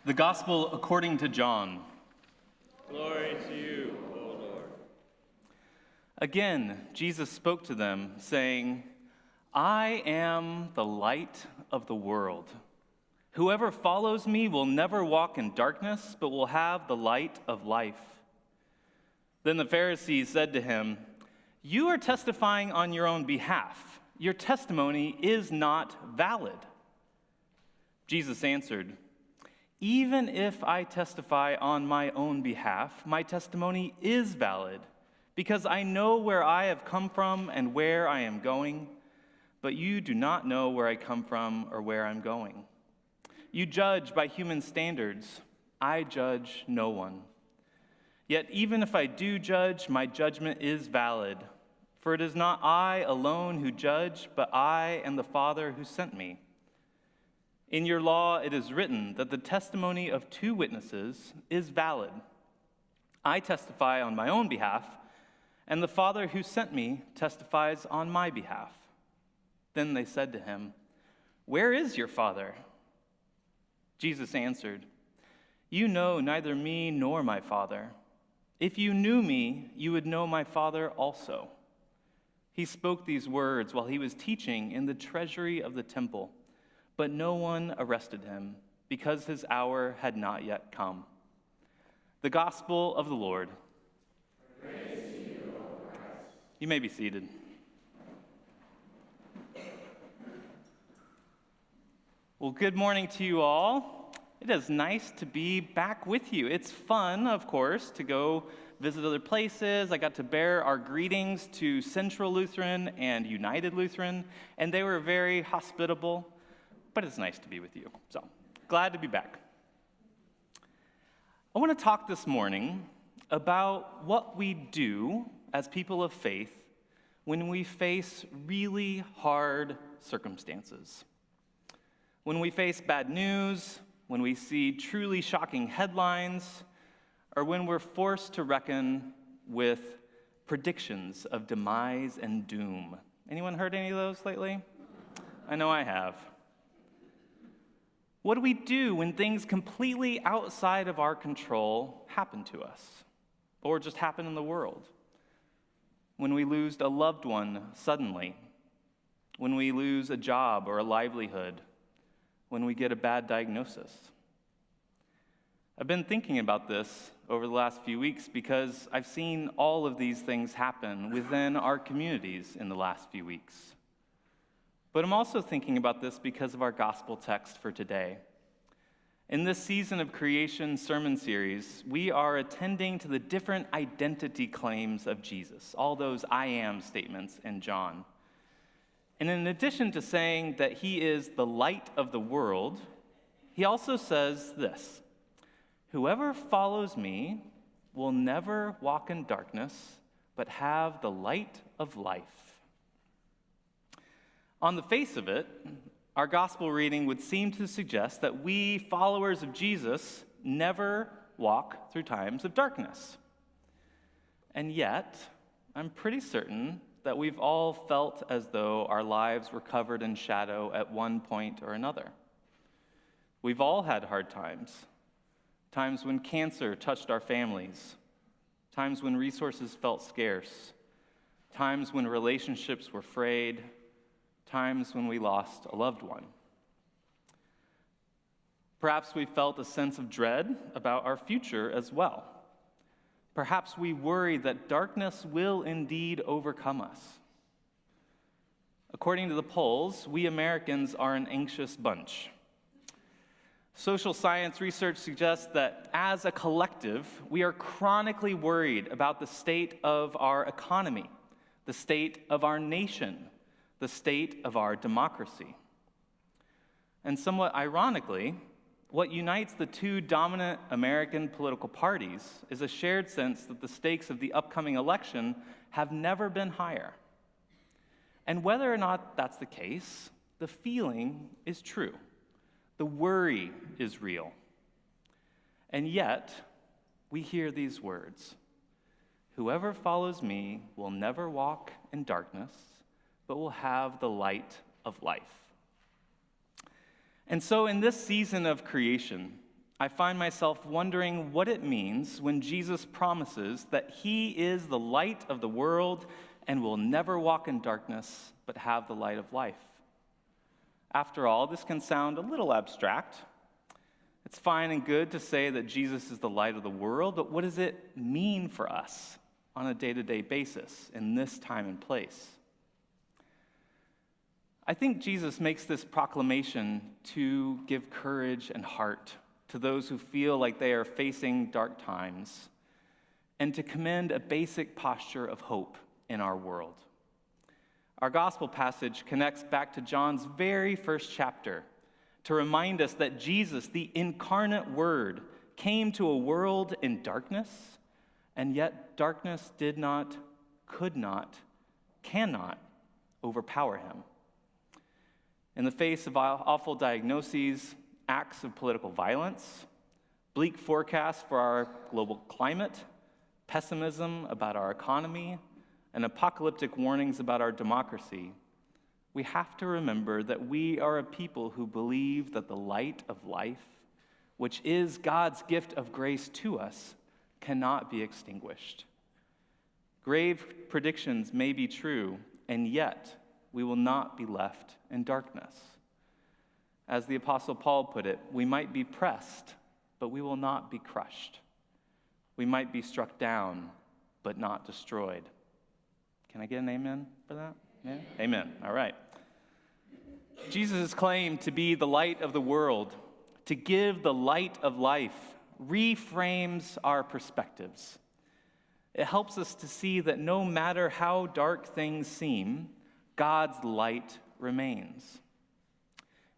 The Gospel according to John. Glory to you, O Lord. Again, Jesus spoke to them, saying, I am the light of the world. Whoever follows me will never walk in darkness, but will have the light of life. Then the Pharisees said to him, You are testifying on your own behalf. Your testimony is not valid. Jesus answered, Even if I testify on my own behalf, my testimony is valid, because I know where I have come from and where I am going, but you do not know where I come from or where I'm going. You judge by human standards. I judge no one. Yet even if I do judge, my judgment is valid, for it is not I alone who judge, but I and the Father who sent me. In your law, it is written that the testimony of two witnesses is valid. I testify on my own behalf, and the Father who sent me testifies on my behalf. Then they said to him, Where is your Father? Jesus answered, You know neither me nor my Father. If you knew me, you would know my Father also. He spoke these words while he was teaching in the treasury of the temple. But no one arrested him, because his hour had not yet come. The Gospel of the Lord. Praise to you, O Christ. You may be seated. Well, good morning to you all. It is nice to be back with you. It's fun, of course, to go visit other places. I got to bear our greetings to Central Lutheran and United Lutheran, and they were very hospitable. But it's nice to be with you. So, glad to be back. I want to talk this morning about what we do as people of faith when we face really hard circumstances. When we face bad news, when we see truly shocking headlines, or when we're forced to reckon with predictions of demise and doom. Anyone heard any of those lately? I know I have. What do we do when things completely outside of our control happen to us, or just happen in the world? When we lose a loved one suddenly, when we lose a job or a livelihood, when we get a bad diagnosis. I've been thinking about this over the last few weeks because I've seen all of these things happen within our communities in the last few weeks. But I'm also thinking about this because of our gospel text for today. In this season of creation sermon series, we are attending to the different identity claims of Jesus, all those I am statements in John. And in addition to saying that he is the light of the world, he also says this, Whoever follows me will never walk in darkness, but have the light of life. On the face of it, our gospel reading would seem to suggest that we, followers of Jesus, never walk through times of darkness. And yet, I'm pretty certain that we've all felt as though our lives were covered in shadow at one point or another. We've all had hard times. Times when cancer touched our families. Times when resources felt scarce. Times when relationships were frayed. Times when we lost a loved one. Perhaps we felt a sense of dread about our future as well. Perhaps we worry that darkness will indeed overcome us. According to the polls, we Americans are an anxious bunch. Social science research suggests that as a collective, we are chronically worried about the state of our economy, the state of our nation, the state of our democracy. And somewhat ironically, what unites the two dominant American political parties is a shared sense that the stakes of the upcoming election have never been higher. And whether or not that's the case, the feeling is true. The worry is real. And yet, we hear these words, Whoever follows me will never walk in darkness, but will have the light of life. And so in this season of creation, I find myself wondering what it means when Jesus promises that he is the light of the world and will never walk in darkness but have the light of life. After all, this can sound a little abstract. It's fine and good to say that Jesus is the light of the world, but what does it mean for us on a day-to-day basis in this time and place? I think Jesus makes this proclamation to give courage and heart to those who feel like they are facing dark times and to commend a basic posture of hope in our world. Our gospel passage connects back to John's very first chapter to remind us that Jesus, the incarnate Word, came to a world in darkness, and yet darkness did not, could not, cannot overpower him. In the face of awful diagnoses, acts of political violence, bleak forecasts for our global climate, pessimism about our economy, and apocalyptic warnings about our democracy, we have to remember that we are a people who believe that the light of life, which is God's gift of grace to us, cannot be extinguished. Grave predictions may be true, and yet we will not be left in darkness. As the Apostle Paul put it, we might be pressed, but we will not be crushed. We might be struck down, but not destroyed. Can I get an amen for that? Yeah? Amen. All right. Jesus' claim to be the light of the world, to give the light of life, reframes our perspectives. It helps us to see that no matter how dark things seem, God's light remains.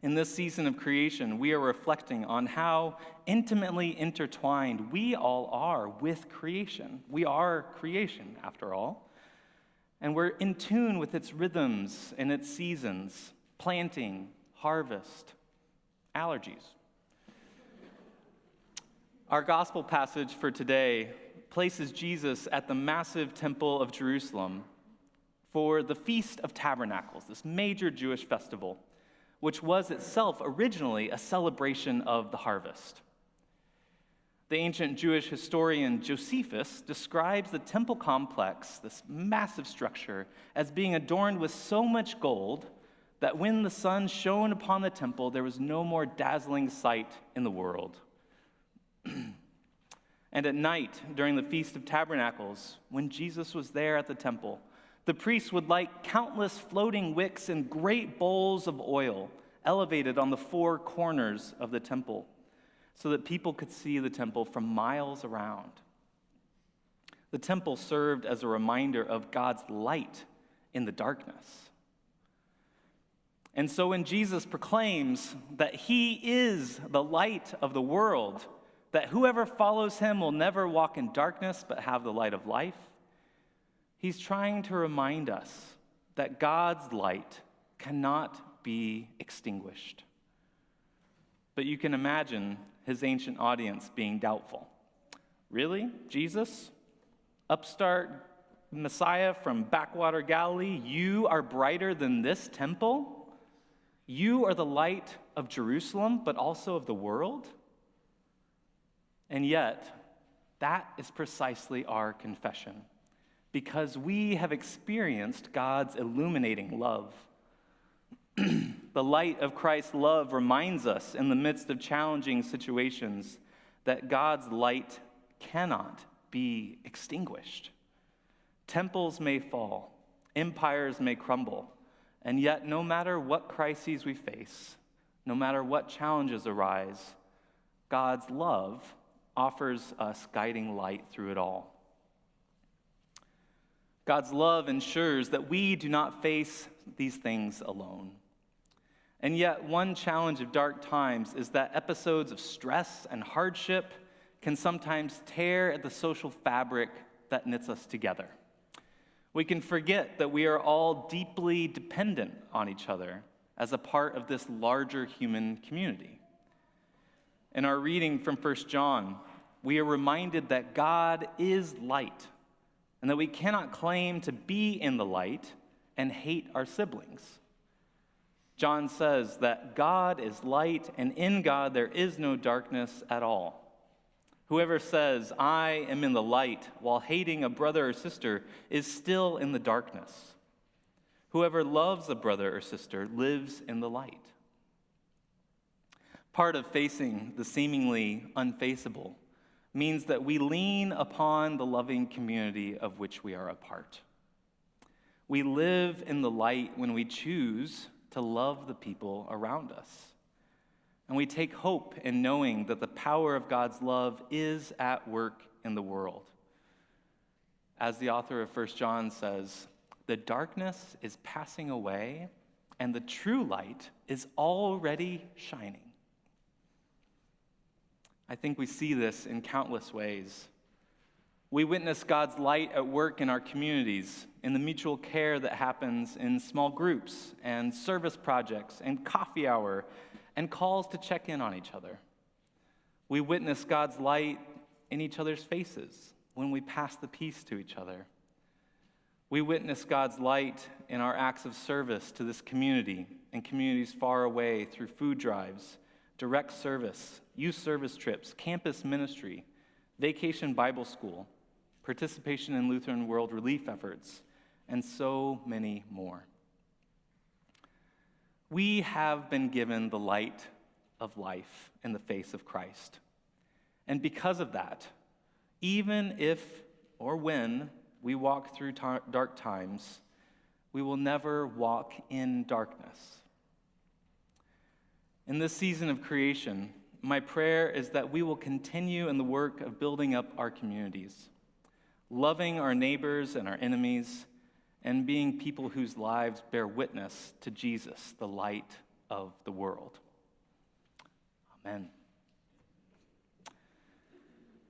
In this season of creation, we are reflecting on how intimately intertwined we all are with creation. We are creation, after all. And we're in tune with its rhythms and its seasons, planting, harvest, allergies. Our gospel passage for today places Jesus at the massive temple of Jerusalem for the Feast of Tabernacles, this major Jewish festival, which was itself originally a celebration of the harvest. The ancient Jewish historian Josephus describes the temple complex, this massive structure, as being adorned with so much gold that when the sun shone upon the temple, there was no more dazzling sight in the world. And at night, during the Feast of Tabernacles, when Jesus was there at the temple, the priests would light countless floating wicks in great bowls of oil elevated on the four corners of the temple, so that people could see the temple from miles around. The temple served as a reminder of God's light in the darkness. And so when Jesus proclaims that he is the light of the world, that whoever follows him will never walk in darkness but have the light of life, he's trying to remind us that God's light cannot be extinguished. But you can imagine his ancient audience being doubtful. Really? Jesus? Upstart Messiah from backwater Galilee? You are brighter than this temple? You are the light of Jerusalem, but also of the world? And yet, that is precisely our confession, because we have experienced God's illuminating love. The light of Christ's love reminds us in the midst of challenging situations that God's light cannot be extinguished. Temples may fall, empires may crumble, and yet no matter what crises we face, no matter what challenges arise, God's love offers us guiding light through it all. God's love ensures that we do not face these things alone. And yet, one challenge of dark times is that episodes of stress and hardship can sometimes tear at the social fabric that knits us together. We can forget that we are all deeply dependent on each other as a part of this larger human community. In our reading from 1 John, we are reminded that God is light and that we cannot claim to be in the light and hate our siblings. John says that God is light, and in God there is no darkness at all. Whoever says, I am in the light, while hating a brother or sister, is still in the darkness. Whoever loves a brother or sister lives in the light. Part of facing the seemingly unfaceable means that we lean upon the loving community of which we are a part. We live in the light when we choose to love the people around us. And we take hope in knowing that the power of God's love is at work in the world. As the author of 1 John says, the darkness is passing away and the true light is already shining. I think we see this in countless ways. We witness God's light at work in our communities, in the mutual care that happens in small groups and service projects and coffee hour and calls to check in on each other. We witness God's light in each other's faces when we pass the peace to each other. We witness God's light in our acts of service to this community and communities far away through food drives, direct service, youth service trips, campus ministry, vacation Bible school, participation in Lutheran World Relief efforts, and so many more. We have been given the light of life in the face of Christ. And because of that, even if or when we walk through dark times, we will never walk in darkness. In this season of creation, my prayer is that we will continue in the work of building up our communities, loving our neighbors and our enemies, and being people whose lives bear witness to Jesus, the light of the world. Amen.